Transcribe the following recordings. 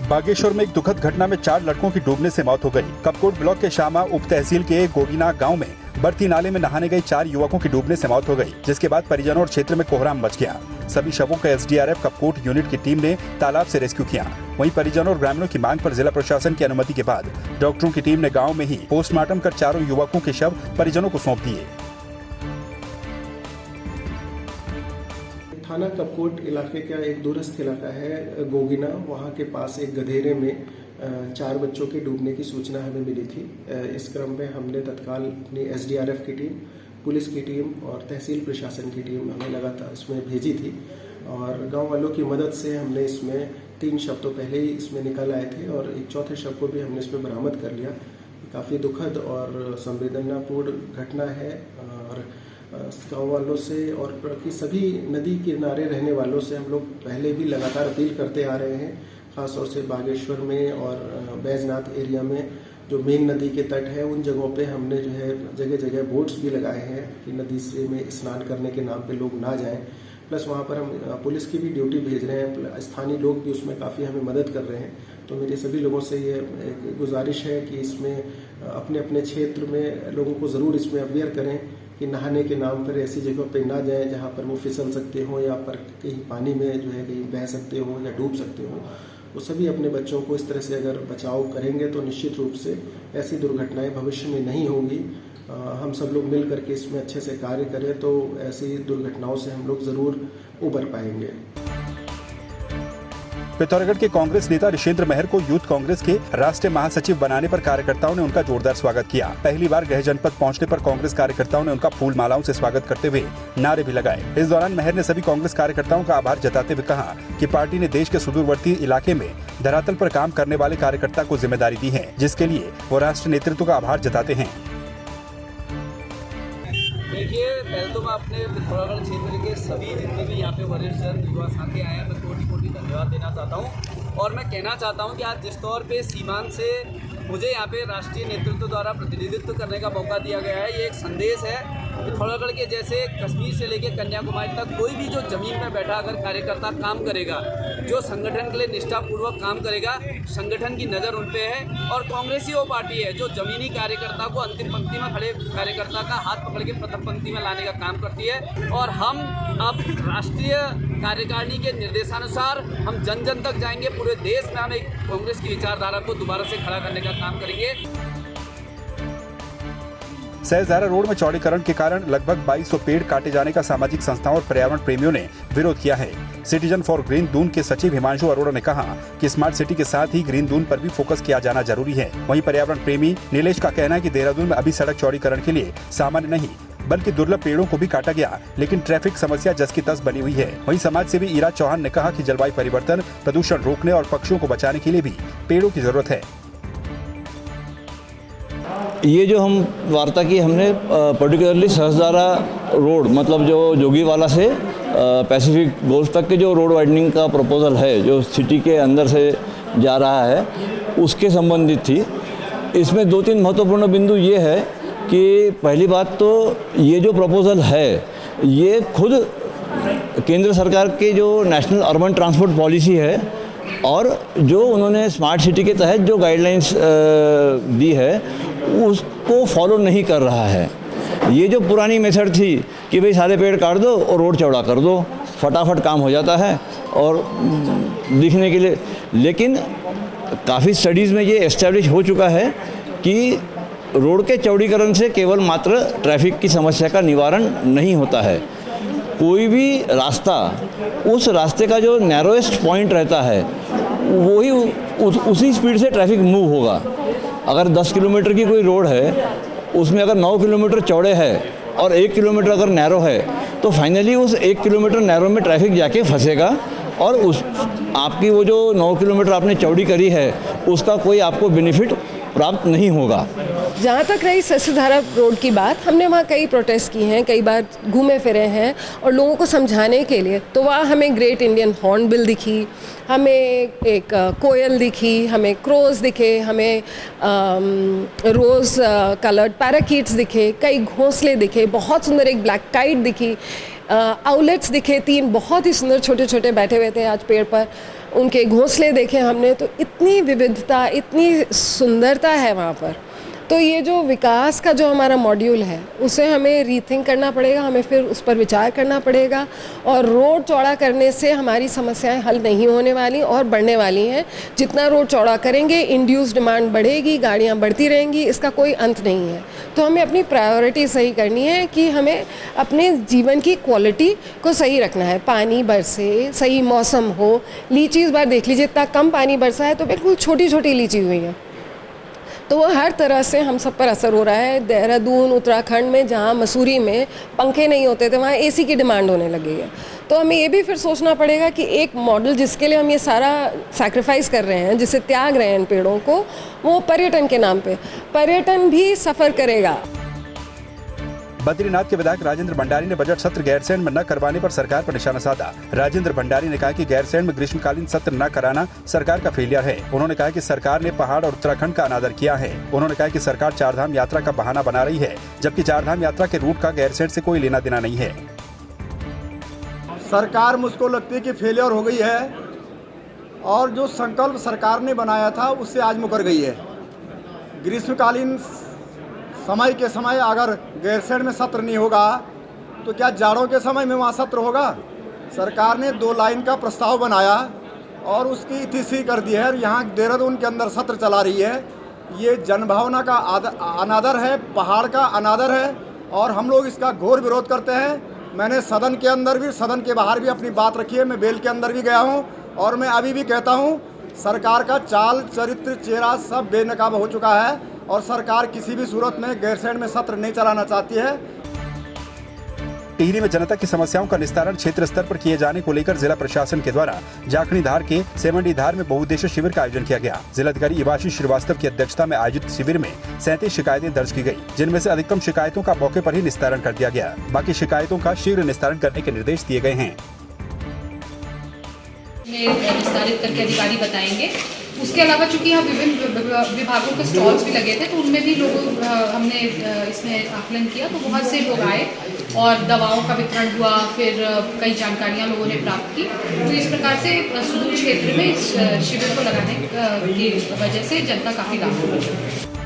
बागेश्वर में एक दुखद घटना में 4 लड़कों की डूबने से मौत हो गई। कपकोट ब्लॉक के शामा उप तहसील के गोगीना गांव में बरती नाले में नहाने गए 4 युवकों की डूबने से मौत हो गई, जिसके बाद परिजनों और क्षेत्र में कोहराम मच गया। सभी शवों का एसडीआरएफ कपकोट यूनिट की टीम ने तालाब से रेस्क्यू किया। वहीं परिजनों और ग्रामीणों की मांग पर जिला प्रशासन की अनुमति के बाद डॉक्टरों की टीम ने गाँव में ही पोस्टमार्टम कर चारों युवकों के शव परिजनों को सौंप दिए। थाना कपकोट इलाके का एक दूरस्थ इलाका है गोगीना, वहाँ के पास एक गधेरे में 4 बच्चों के डूबने की सूचना हमें मिली थी। इस क्रम में हमने तत्काल अपनी एसडीआरएफ की टीम, पुलिस की टीम और तहसील प्रशासन की टीम हमें लगातार इसमें भेजी थी और गांव वालों की मदद से हमने इसमें 3 शव तो पहले ही इसमें निकल आए थे और एक चौथे शव को भी हमने इसमें बरामद कर लिया। काफ़ी दुखद और संवेदनापूर्ण घटना है और गाँव वालों से और की सभी नदी किनारे रहने वालों से हम लोग पहले भी लगातार अपील करते आ रहे हैं। खास तौर से बागेश्वर में और बैजनाथ एरिया में जो मेन नदी के तट है उन जगहों पे हमने जो है जगह जगह बोट्स भी लगाए हैं कि नदी से में स्नान करने के नाम पे लोग ना जाएं। प्लस वहाँ पर हम पुलिस की भी ड्यूटी भेज रहे हैं, स्थानीय लोग भी उसमें काफ़ी हमें मदद कर रहे हैं। तो मेरे सभी लोगों से ये एक गुजारिश है कि इसमें अपने अपने क्षेत्र में लोगों को ज़रूर इसमें अवेयर करें कि नहाने के नाम पर ऐसी जगहों पे ना जाएं जहाँ पर वो फिसल सकते हो या पर कहीं पानी में जो है कहीं बह सकते हो या डूब सकते हो। वो सभी अपने बच्चों को इस तरह से अगर बचाव करेंगे तो निश्चित रूप से ऐसी दुर्घटनाएं भविष्य में नहीं होंगी। हम सब लोग मिल करके इसमें अच्छे से कार्य करें तो ऐसी दुर्घटनाओं से हम लोग ज़रूर उबर पाएंगे। पिथौरागढ़ के कांग्रेस नेता ऋषेंद्र महर को यूथ कांग्रेस के राष्ट्रीय महासचिव बनाने पर कार्यकर्ताओं ने उनका जोरदार स्वागत किया। पहली बार गृह जनपद पहुंचने पर कांग्रेस कार्यकर्ताओं ने उनका फूल मालाओं से स्वागत करते हुए नारे भी लगाए। इस दौरान महर ने सभी कांग्रेस कार्यकर्ताओं का आभार जताते हुए कहा कि पार्टी ने देश के सुदूरवर्ती इलाके में धरातल पर काम करने वाले कार्यकर्ता को जिम्मेदारी दी है, जिसके लिए वो राष्ट्रीय नेतृत्व का आभार जताते हैं। देखिए, पहले तो मैं अपने पिथौरागढ़ क्षेत्र के सभी जितने भी यहाँ पे वरिष्ठ युवा साथी आए हैं मैं कोटि धन्यवाद देना चाहता हूँ और मैं कहना चाहता हूँ कि आज जिस तौर पे सीमांत से मुझे यहाँ पे राष्ट्रीय नेतृत्व द्वारा प्रतिनिधित्व करने का मौका दिया गया है, ये एक संदेश है पिथौरागढ़ के जैसे कश्मीर से लेकर कन्याकुमारी तक कोई भी जो जमीन में बैठा अगर कार्यकर्ता काम करेगा, जो संगठन के लिए निष्ठापूर्वक काम करेगा, संगठन की नज़र उन पे है और कांग्रेस ही वो पार्टी है जो जमीनी कार्यकर्ता को अंतिम पंक्ति में खड़े कार्यकर्ता का हाथ पकड़ के प्रथम पंक्ति में लाने का काम करती है। और हम अब राष्ट्रीय कार्यकारिणी के निर्देशानुसार हम जन जन तक जाएंगे, पूरे देश में हम एक कांग्रेस की विचारधारा को दोबारा से खड़ा करने का काम करेंगे। सहस्त्रधारा रोड में चौड़ीकरण के कारण लगभग 2200 पेड़ काटे जाने का सामाजिक संस्थाओं और पर्यावरण प्रेमियों ने विरोध किया है। सिटीजन फॉर ग्रीन दून के सचिव हिमांशु अरोड़ा ने कहा कि स्मार्ट सिटी के साथ ही ग्रीन दून पर भी फोकस किया जाना जरूरी है। वहीं पर्यावरण प्रेमी नीलेश का कहना है कि देहरादून में अभी सड़क चौड़ीकरण के लिए सामान्य नहीं बल्कि दुर्लभ पेड़ों को भी काटा गया, लेकिन ट्रैफिक समस्या जस की तस बनी हुई है। वहीं समाज सेवी ईरा चौहान ने कहा कि जलवायु परिवर्तन, प्रदूषण रोकने और पक्षियों को बचाने के लिए भी पेड़ों की जरूरत है। ये जो हम वार्ता की हमने पर्टिकुलरली सहस्त्रधारा रोड मतलब जो जोगीवाला से पैसिफिक गोल्फ तक के जो रोड वाइडनिंग का प्रपोजल है जो सिटी के अंदर से जा रहा है उसके संबंधित थी। इसमें 2-3 महत्वपूर्ण बिंदु ये है कि पहली बात तो ये जो प्रपोजल है ये खुद केंद्र सरकार के जो नेशनल अर्बन ट्रांसपोर्ट पॉलिसी है और जो उन्होंने स्मार्ट सिटी के तहत जो गाइडलाइंस दी है उसको फॉलो नहीं कर रहा है। ये जो पुरानी मेथड थी कि भाई सारे पेड़ काट दो और रोड चौड़ा कर दो, फटाफट काम हो जाता है और दिखने के लिए, लेकिन काफ़ी स्टडीज़ में ये एस्टेब्लिश हो चुका है कि रोड के चौड़ीकरण से केवल मात्र ट्रैफिक की समस्या का निवारण नहीं होता है। कोई भी रास्ता उस रास्ते का जो नैरोएस्ट पॉइंट रहता है वही उसी स्पीड से ट्रैफिक मूव होगा। अगर 10 किलोमीटर की कोई रोड है उसमें अगर 9 किलोमीटर चौड़े है और 1 किलोमीटर अगर नैरो है तो फाइनली उस 1 किलोमीटर नैरो में ट्रैफिक जाके फंसेगा और उस आपकी वो जो 9 किलोमीटर आपने चौड़ी करी है उसका कोई आपको बेनिफिट प्राप्त नहीं होगा। जहाँ तक रही सहस्त्रधारा रोड की बात, हमने वहाँ कई प्रोटेस्ट की हैं, कई बार घूमे फिरे हैं और लोगों को समझाने के लिए। तो वहाँ हमें ग्रेट इंडियन हॉर्नबिल दिखी, हमें एक कोयल दिखी, हमें क्रोज दिखे, हमें रोज़ कलर्ड पैराकीट्स दिखे, कई घोंसले दिखे, बहुत सुंदर एक ब्लैक काइट दिखी, आउलेट्स दिखे 3 बहुत ही सुंदर छोटे छोटे बैठे हुए थे आज पेड़ पर। उनके घोंसले देखे हमने, तो इतनी विविधता, इतनी सुंदरता है वहाँ पर। तो ये जो विकास का जो हमारा मॉड्यूल है उसे हमें रीथिंक करना पड़ेगा, हमें फिर उस पर विचार करना पड़ेगा। और रोड चौड़ा करने से हमारी समस्याएं हल नहीं होने वाली और बढ़ने वाली हैं। जितना रोड चौड़ा करेंगे इंड्यूस डिमांड बढ़ेगी, गाड़ियां बढ़ती रहेंगी, इसका कोई अंत नहीं है। तो हमें अपनी प्रायोरिटी सही करनी है कि हमें अपने जीवन की क्वालिटी को सही रखना है। पानी बरसे, सही मौसम हो। लीची इस बार देख लीजिए, इतना कम पानी बरसा है तो बिल्कुल छोटी छोटी लीची हुई है। तो वो हर तरह से हम सब पर असर हो रहा है। देहरादून, उत्तराखंड में जहाँ मसूरी में पंखे नहीं होते थे वहाँ एसी की डिमांड होने लगी है। तो हमें ये भी फिर सोचना पड़ेगा कि एक मॉडल जिसके लिए हम ये सारा सैक्रिफाइस कर रहे हैं, जिसे त्याग रहे हैं इन पेड़ों को, वो पर्यटन के नाम पे, पर्यटन भी सफ़र करेगा। बद्रीनाथ के विधायक राजेंद्र भंडारी ने बजट सत्र गैरसैंण में न करवाने पर सरकार पर निशाना साधा। राजेंद्र भंडारी ने कहा कि गैरसैंण में ग्रीष्मकालीन सत्र न कराना सरकार का फेलियर है। उन्होंने कहा कि सरकार ने पहाड़ और उत्तराखंड का अनादर किया है। उन्होंने कहा कि सरकार चारधाम यात्रा का बहाना बना रही है, जबकि चारधाम यात्रा के रूट का गैरसैंण से कोई लेना देना नहीं है। सरकार मुझको लगती है कि फेलियर हो गई है और जो संकल्प सरकार ने बनाया था उससे आज मुकर गई है। ग्रीष्मकालीन समय के समय अगर गैरसैंण में सत्र नहीं होगा तो क्या जाड़ों के समय में वहाँ सत्र होगा? सरकार ने 2 लाइन का प्रस्ताव बनाया और उसकी इतिश्री कर दी है और यहाँ देहरादून के अंदर सत्र चला रही है। ये जनभावना का अनादर है, पहाड़ का अनादर है और हम लोग इसका घोर विरोध करते हैं। मैंने सदन के अंदर भी, सदन के बाहर भी अपनी बात रखी है। मैं बेल के अंदर भी गया हूँ और मैं अभी भी कहता हूँ, सरकार का चाल, चरित्र, चेहरा सब बेनकाब हो चुका है और सरकार किसी भी सूरत में गैरसैंण में सत्र नहीं चलाना चाहती है। टिहरी में जनता की समस्याओं का निस्तारण क्षेत्र स्तर पर किए जाने को लेकर जिला प्रशासन के द्वारा जाखणीधार के सेमंडीधार में बहुउद्देशीय शिविर का आयोजन किया गया। जिलाधिकारी इवाशी श्रीवास्तव की अध्यक्षता में आयोजित शिविर में 37 शिकायतें दर्ज की गई, जिनमें से अधिकतम शिकायतों का मौके पर ही निस्तारण कर दिया गया। बाकी शिकायतों का शीघ्र निस्तारण करने के निर्देश दिए गए हैं। निस्तारित करके अधिकारी बताएंगे। उसके अलावा चूंकि यहाँ विभिन्न विभागों के स्टॉल्स भी लगे थे तो उनमें भी लोगों हमने इसमें आकलन किया, तो बहुत से लोग आए और दवाओं का वितरण हुआ, फिर कई जानकारियाँ लोगों ने प्राप्त की। तो इस प्रकार से सुदूर क्षेत्र में इस शिविर को लगाने की वजह से जनता काफ़ी लाभ हुआ।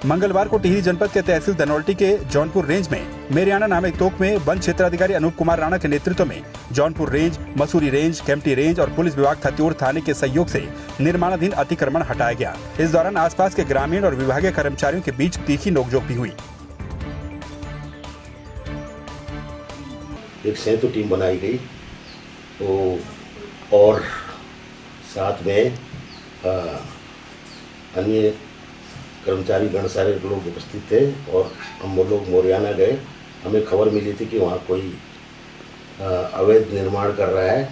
मंगलवार को टिहरी जनपद के तहसील धनौल्टी के जौनपुर रेंज में मेरियाना नामक तोक में वन क्षेत्राधिकारी अनूप कुमार राणा के नेतृत्व में Jaunpur range, Mussoorie range, Kempty range और पुलिस विभाग खतियोर थाने के सहयोग से निर्माणाधीन अतिक्रमण हटाया गया। इस दौरान आसपास के ग्रामीण और विभागीय कर्मचारियों के बीच तीखी नोकझोंक भी हुई। एक संयुक्त टीम बनाई गई तो और साथ में अन्य कर्मचारी गण सारे लोग उपस्थित थे और हम लोग मोरियाना गए। हमें खबर मिली थी कि वहाँ कोई अवैध निर्माण कर रहा है।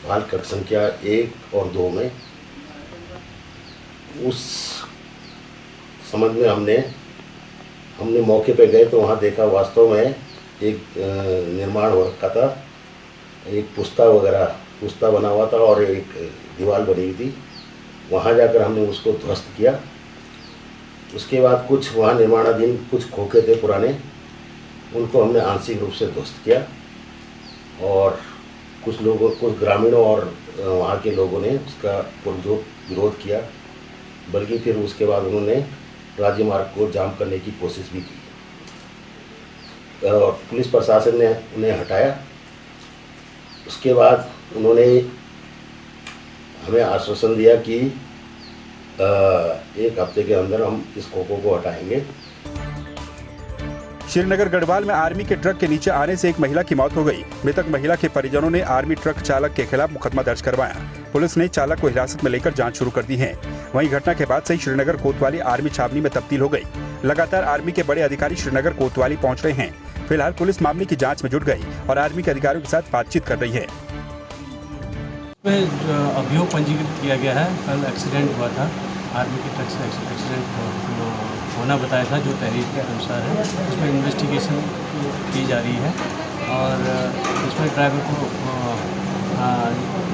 हाल कक्ष संख्या 1 और 2 में उस संबंध में हमने मौके पे गए तो वहाँ देखा वास्तव में एक निर्माण हो रखा था। एक पुस्ता बना हुआ था और एक दीवार बनी हुई थी। वहाँ जाकर हमने उसको ध्वस्त किया। उसके बाद कुछ वहाँ निर्माणाधीन कुछ खोखे थे पुराने, उनको हमने आंशिक रूप से ध्वस्त किया और कुछ ग्रामीणों और वहाँ के लोगों ने उसका पुरजोर विरोध किया, बल्कि फिर उसके बाद उन्होंने राज्य मार्ग को जाम करने की कोशिश भी की और पुलिस प्रशासन ने उन्हें हटाया। उसके बाद उन्होंने हमें आश्वासन दिया कि 1 हफ्ते के अंदर हम इस खोखों को हटाएंगे। श्रीनगर गढ़वाल में आर्मी के ट्रक के नीचे आने से एक महिला की मौत हो गई। मृतक महिला के परिजनों ने आर्मी ट्रक चालक के खिलाफ मुकदमा दर्ज करवाया। पुलिस ने चालक को हिरासत में लेकर जांच शुरू कर दी है। वहीं घटना के बाद से ही श्रीनगर कोतवाली आर्मी छावनी में तब्दील हो गई। लगातार आर्मी के बड़े अधिकारी श्रीनगर कोतवाली पहुंच रहे हैं। फिलहाल पुलिस मामले की जाँच में जुट गई और आर्मी के अधिकारियों के साथ बातचीत कर रही है। अभियोग पंजीकृत किया गया है। कल एक्सीडेंट हुआ था, आर्मी के ट्रक से एक्सीडेंट होना बताया था जो तहरीर के अनुसार है। उसमें इन्वेस्टिगेशन की जा रही है और इसमें ड्राइवर को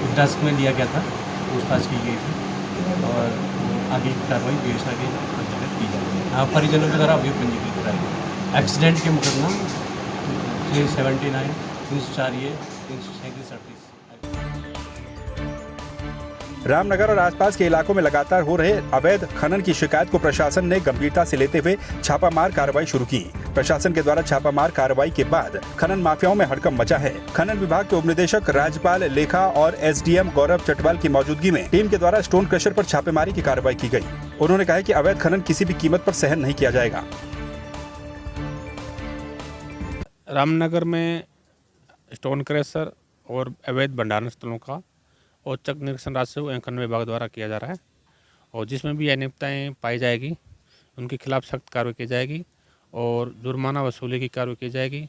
हिरासत में लिया गया था, पूछताछ की गई थी और आगे की कार्रवाई योजना के अंतर्गत की जाएगी। हाँ, परिजनों के द्वारा अभियोग पंजीकृत कराया गया। एक्सीडेंट के मुकदमा 379, 304A, 337। रामनगर और आसपास के इलाकों में लगातार हो रहे अवैध खनन की शिकायत को प्रशासन ने गंभीरता से लेते हुए छापामार कार्रवाई शुरू की। प्रशासन के द्वारा छापामार कार्रवाई के बाद खनन माफियाओं में हड़कंप मचा है। खनन विभाग के उपनिदेशक राजपाल लेखा और एसडीएम गौरव चटवाल की मौजूदगी में टीम के द्वारा स्टोन क्रशर पर छापेमारी की कार्रवाई की गई। उन्होंने कहा कि अवैध खनन किसी भी कीमत पर सहन नहीं किया जाएगा। रामनगर में स्टोन क्रशर और अवैध भंडारण स्थलों का औचक निरीक्षण राजस्व एवं खनन विभाग द्वारा किया जा रहा है और जिसमें भी अनियमितताएं पाई जाएगी उनके खिलाफ सख्त कार्रवाई की जाएगी और जुर्माना वसूली की कार्रवाई की जाएगी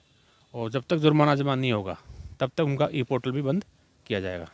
और जब तक जुर्माना जमा नहीं होगा तब तक उनका ई पोर्टल भी बंद किया जाएगा।